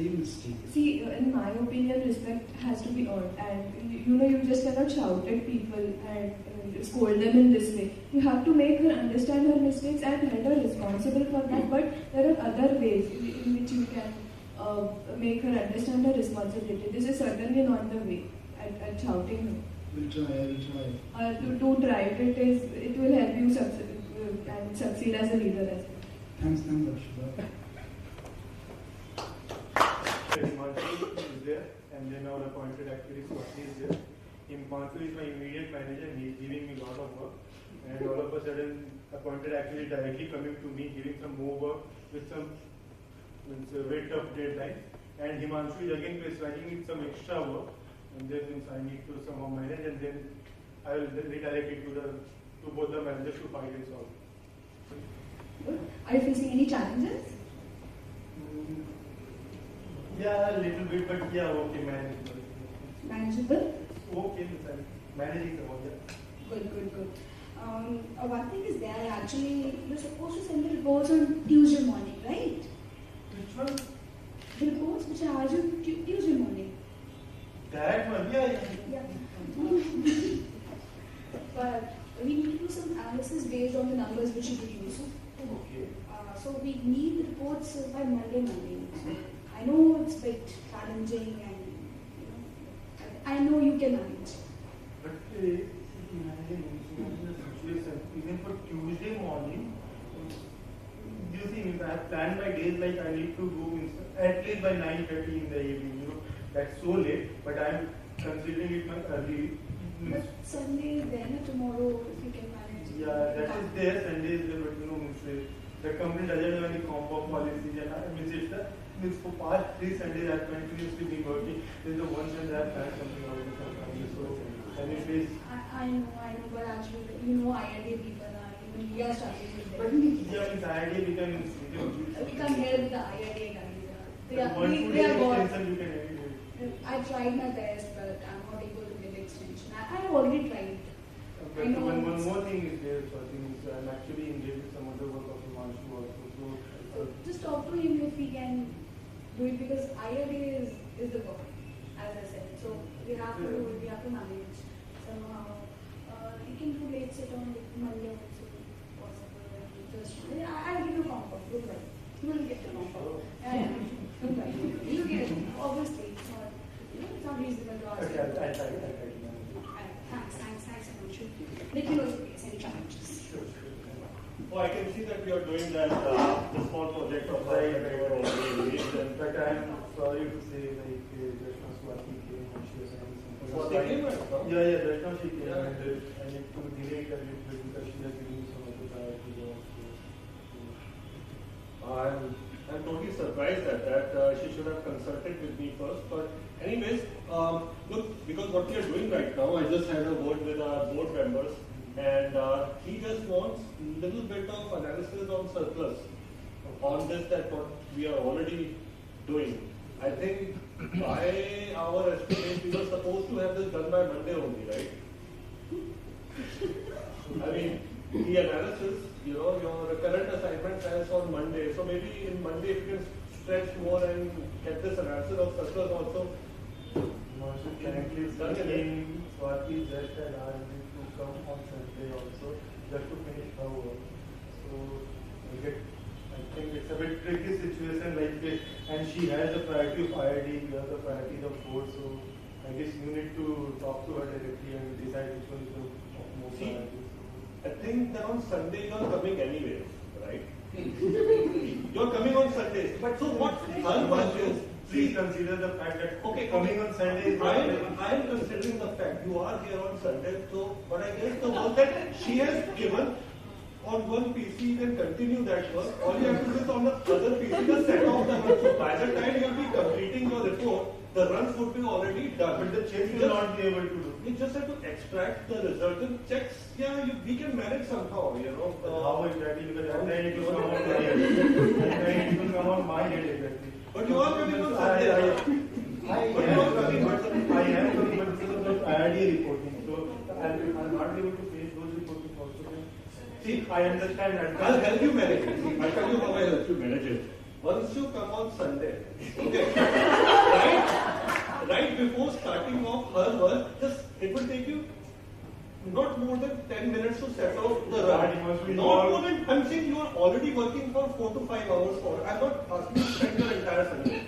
same mistake. See, in my opinion, respect has to be earned, and you just cannot shout at people and scold them in this way. You have to make her understand her mistakes and hold her responsible for that. But there are other ways in which you can make her understand her responsibility. This is certainly not the way at shouting her. I will try. To try it. It will help you succeed as a leader as well. Thanks, Arshada. Himanshu is there, and then our appointed actually Swati is there. Himanshu is my immediate manager, and he's giving me a lot of work. And all of a sudden, appointed actually directly coming to me, giving some more work with some very tough deadlines. And Himanshu is again prescribing me some extra work, and then I need to somehow manage, and then I will redirect it to both the managers to find it solve. Are you facing any challenges? Yeah, a little bit, but yeah, okay, manageable. Manageable? Okay, managing the one, yeah. Good. One thing is there, actually, you're supposed to send the reports on Tuesday morning, right? Which one? The reports which are on Tuesday morning. That one, yeah. But we need to do some analysis based on the numbers which you produce. Okay. So we need the reports by Monday. So I know it's a bit challenging, and I know you can manage. But imagine the situation, even for Tuesday morning, you see, if I have planned my days like I need to do at least by 9:30 in the evening, that's so late, but I am considering it my early. But Sunday is there, tomorrow, if you can manage. Yeah, that is there, Sunday is there, but the company doesn't have any comp of policies, and for past 3 Sundays I've continuously been working. There's the one Sunday I've planned something out with some family, so and it is. I know, but actually, IIT people are, even we are struggling with them. But yeah, it's IIT we can help the IIT guys. They are good. I tried my best, but I'm not able to get extension. I've already tried. But one more thing is there, so I think I'm actually engaged with some other work of Himanshu also. So just talk to him if he can do it, because IIT is the goal, as I said. So we have to do it, we have to manage somehow. You can do late sit on Monday also possible. I'll give you a comfort, don't worry. You will get the comfort. Don't worry. You get it. Obviously, it's not reasonable to ask. okay, I'll try. Thanks, Himanshu. Let me know if you face any challenges. Sure. Oh, I can see that we are doing that the small project of Right. and But I'm sorry to say, just now Swati came and she was having something. Swati came and come? Yeah, just now she came and I need to delay it a little bit because she has given me some other priority work. I'm totally surprised at that. She should have consulted with me first. But anyways, look, because what we are doing right now, I just had a word with our board members, and he just wants a little bit of analysis on surplus on this, that what we are already doing. I think by our estimate, we were supposed to have this done by Monday only, right? I mean, the analysis, your current assignment has on Monday. So maybe in Monday, if you can stretch more and get this analysis of surplus also. Currently, Swati just had asked me to come on Sunday also, just to finish her work. So, I think it's a bit tricky situation like this, and she has the priority of IID, we have the priority of board, so I guess you need to talk to her directly and decide which one is the most priority. I think that on Sunday you are coming anyway, right? You are coming on Sundays. But so what is, please consider the fact that coming on Sunday is I am considering the fact you are here on Sunday. So, but I guess the work that she has given on one PC, you can continue that work. All you have to do is on the other PC, just set off the run. So by the time you will be completing your report, the runs would be already done. But the checks will not be able to do. You just have to extract the resultant checks. Yeah, we can manage somehow, But how exactly? Because at night it will come on my head. At night it will come on my head exactly. But you are coming on Sunday. I am coming, but this is about IID reporting. So I'll not be able to face those reporting also. See, I understand that. I'll help you manage it. I'll tell you how I'll help you manage it. Once you come on Sunday, okay. before starting off her work, it will take you not more than 10 minutes to set off the run. Not more than, I'm saying you are already working for 4 to 5 hours for. I'm not asking you to spend your entire Sunday.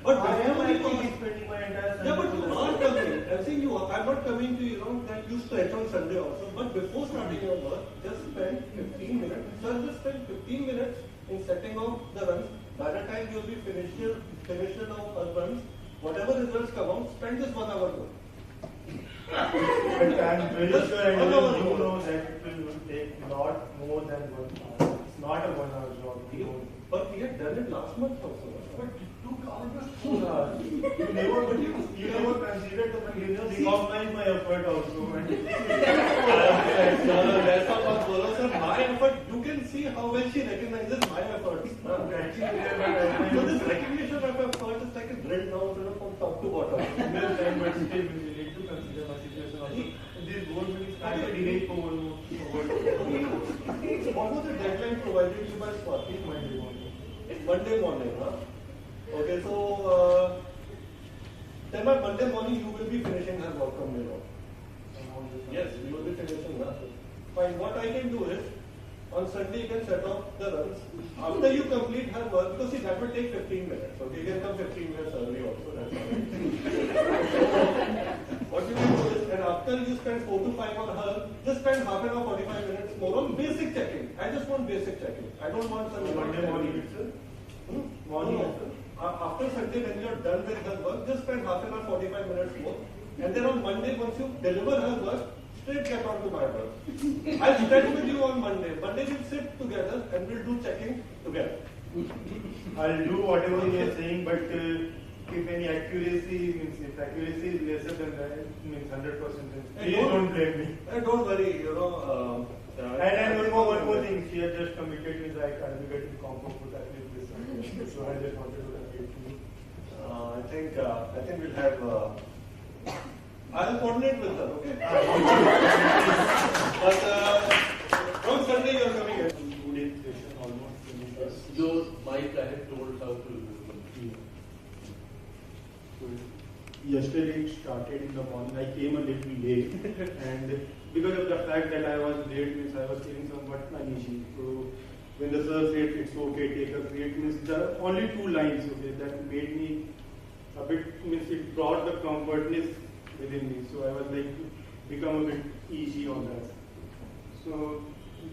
But I am before you actually spending my entire Sunday. yeah, but you are coming. I'm saying you are. I'm not coming to, that you stretch on Sunday also. But before starting your work, just spend 15 minutes. Sir, just spend 15 minutes in setting off the runs. By the time you'll be finished of runs, whatever results come out, spend just 1 hour more. But I'm very Just sure and 1 you hour know more. that it will take a lot more than 1 hour. It's not a 1 hour job. But we had done it last month also. But it took almost 4 hours. You never considered to recognize my effort also. That's not what Bolo sir. My effort, you can see how well she recognizes my efforts. So this recognition of effort is like a drill down from top to bottom. But still, we need to consider my situation also. This board meeting started delayed for 1 month. What was the deadline provided you by Swati? Monday morning. Monday morning, huh? Okay, so then by Monday morning you will be finishing her work from here on. Yes, you will be finishing her. Fine. What I can do is on Sunday you can set off the runs. After you complete her work, because see that will take 15 minutes. Okay, you can come 15 minutes early also. That's all right. What you can do is, and after you spend 4 to 5 on her, just spend half an hour, 45 minutes more on basic checking. I just want basic checking. I don't want some Monday morning itself. Morning also. After Sunday, when you are done with her work, just spend half an hour, 45 minutes more. And then on Monday, once you deliver her work, straight get on to my work. I'll spend with you on Monday. Monday we'll sit together and we'll do checking together. I'll do whatever you are saying, but if any accuracy means if accuracy is lesser than that, means 100%. Please don't blame me. Don't worry, And one more thing, she has just committed me that I'll be getting compo food at least this Sunday. So I just wanted to update you. I think we'll have. I'll coordinate with her, okay? But from Sunday you are coming here. 2 days session almost. Your mic I had told how to Yesterday it started in the morning. I came a little late, and because of the fact that I was late, means I was feeling somewhat uneasy. So when the sir said it's okay, take a break, means there are only 2 lines, okay, that made me a bit, means it brought the comfortness within me. So I was like become a bit easy on that. So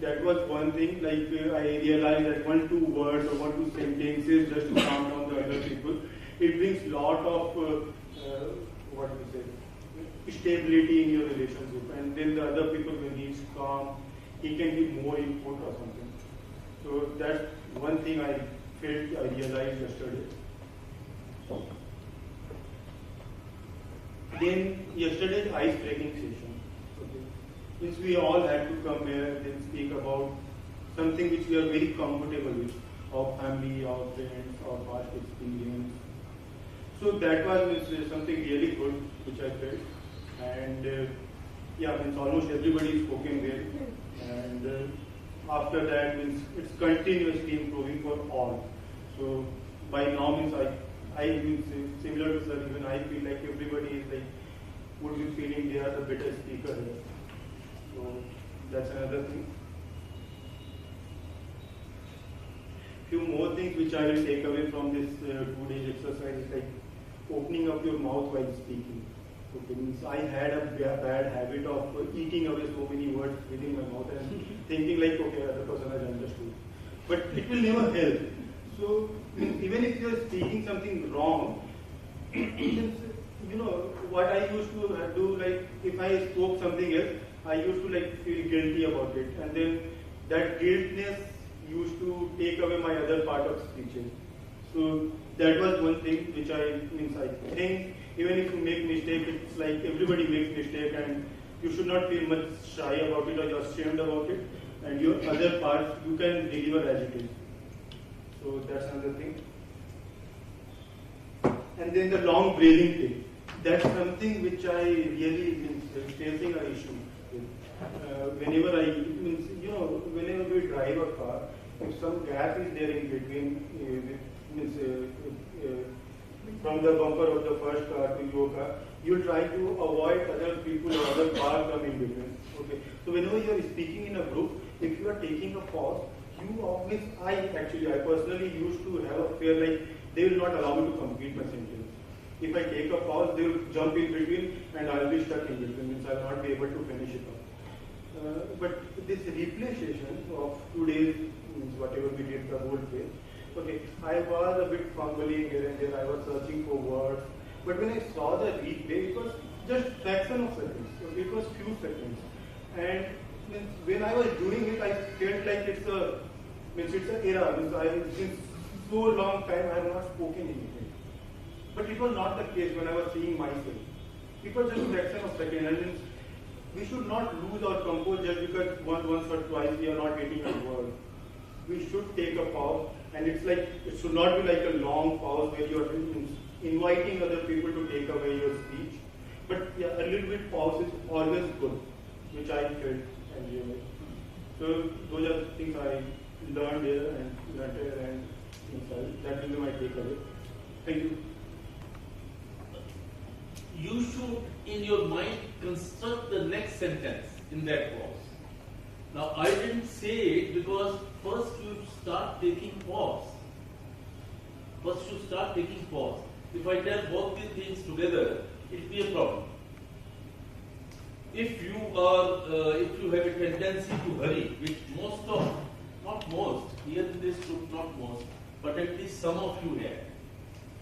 that was one thing. Like I realized that 1-2 words or 1-2 sentences just to calm down the other people. It brings lot of what do you say, stability in your relationship, and then the other people, when he's calm, he can give more input or something. So that's one thing I realized yesterday. Then yesterday's ice breaking session. Okay. Means we all had to come here and then speak about something which we are very comfortable with, our family, our friends, our past experience. So that was something really good which I felt, and means almost everybody spoken well, and after that means it's continuously improving for all. So by now means I means similar to sir, even I feel like everybody is like would be feeling they are the better speaker here. So that's another thing. Few more things which I will take away from this 2 days exercise is like opening up your mouth while speaking. Okay, means I had a bad habit of eating away so many words within my mouth and thinking like, okay, other person has understood. But it will never help. So even if you are speaking something wrong, what I used to do, like if I spoke something else, I used to like feel guilty about it, and then that guiltness used to take away my other part of speeches. So that was one thing which I think even if you make mistake, it's like everybody makes mistake, and you should not feel much shy about it or you're ashamed about it, and your other parts you can deliver as it is. So that's another thing. And then the long breathing thing. That's something which I really facing an issue with. Whenever we drive a car, if some gap is there in between, from the bumper of the first car to your car, you try to avoid other people or other cars come in between. Okay. So whenever you are speaking in a group, if you are taking a pause, you always, I personally used to have a fear like they will not allow me to complete my sentence. If I take a pause, they will jump in between and I will be stuck in between, means I will not be able to finish it off. But this replay session of 2 days, whatever we did the whole day, okay, I was a bit fumbling here and there, I was searching for words, but when I saw the replay, it was just fraction of seconds, okay, it was few seconds. And when I was doing it, I felt like it's an error, since so long time I have not spoken anything. But it was not the case when I was seeing myself. It was just a fraction of a second, and we should not lose our composure just because once or twice we are not getting a word. We should take a pause, and it's like it should not be like a long pause where you are inviting other people to take away your speech. But yeah, a little bit pause is always good, which I felt and realized. So those are things I learned here and that will be my takeaway. Thank you. You should, in your mind, construct the next sentence in that clause. Now, I didn't say it because first you start taking pause. First you start taking pause. If I tell both these things together, it will be a problem. If you have a tendency to hurry, which not most, here in this group not most, but at least some of you had.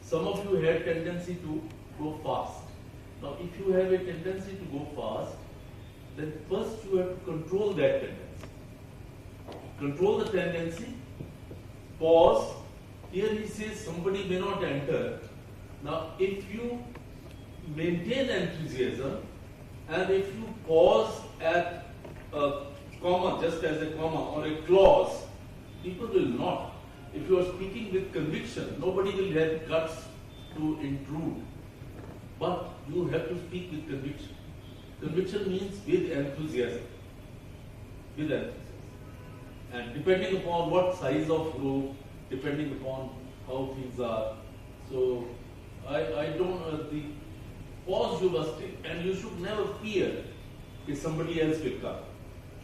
Some of you had tendency to go fast. Now, if you have a tendency to go fast, then first you have to control that tendency. Control the tendency, pause. Here he says somebody may not enter. Now, if you maintain enthusiasm and if you pause at a comma, just as a comma or a clause, people will not. If you are speaking with conviction, nobody will have guts to intrude. But you have to speak with conviction. Conviction means with enthusiasm. With enthusiasm. And depending upon what size of group, depending upon how things are. So, I don't, the pause you must take. And you should never fear if somebody else will come.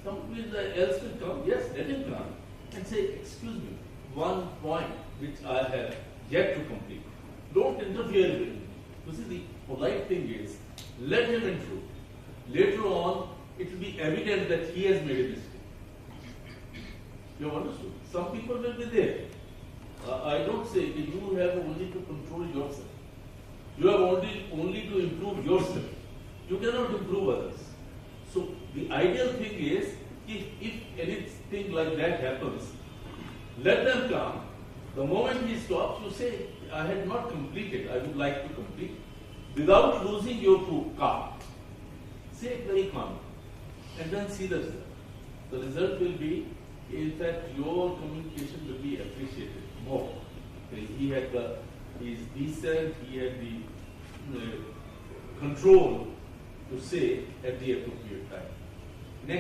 Somebody else will come, yes, let him come. And say, excuse me, one point which I have yet to complete. Don't interfere with me. You see, the polite thing is, let him intrude. Later on, it will be evident that he has made a mistake. You have understood? Some people will be there. I don't say that you have only to control yourself. You have only to improve yourself. You cannot improve others. So the ideal thing is, if anything like that happens, let them come. The moment he stops, you say, I had not completed, I would like to complete, without losing your calm. Say it very calmly, and then see the result. The result will be, in fact, your communication will be appreciated more. He is decent, he had the control to say at the appropriate time.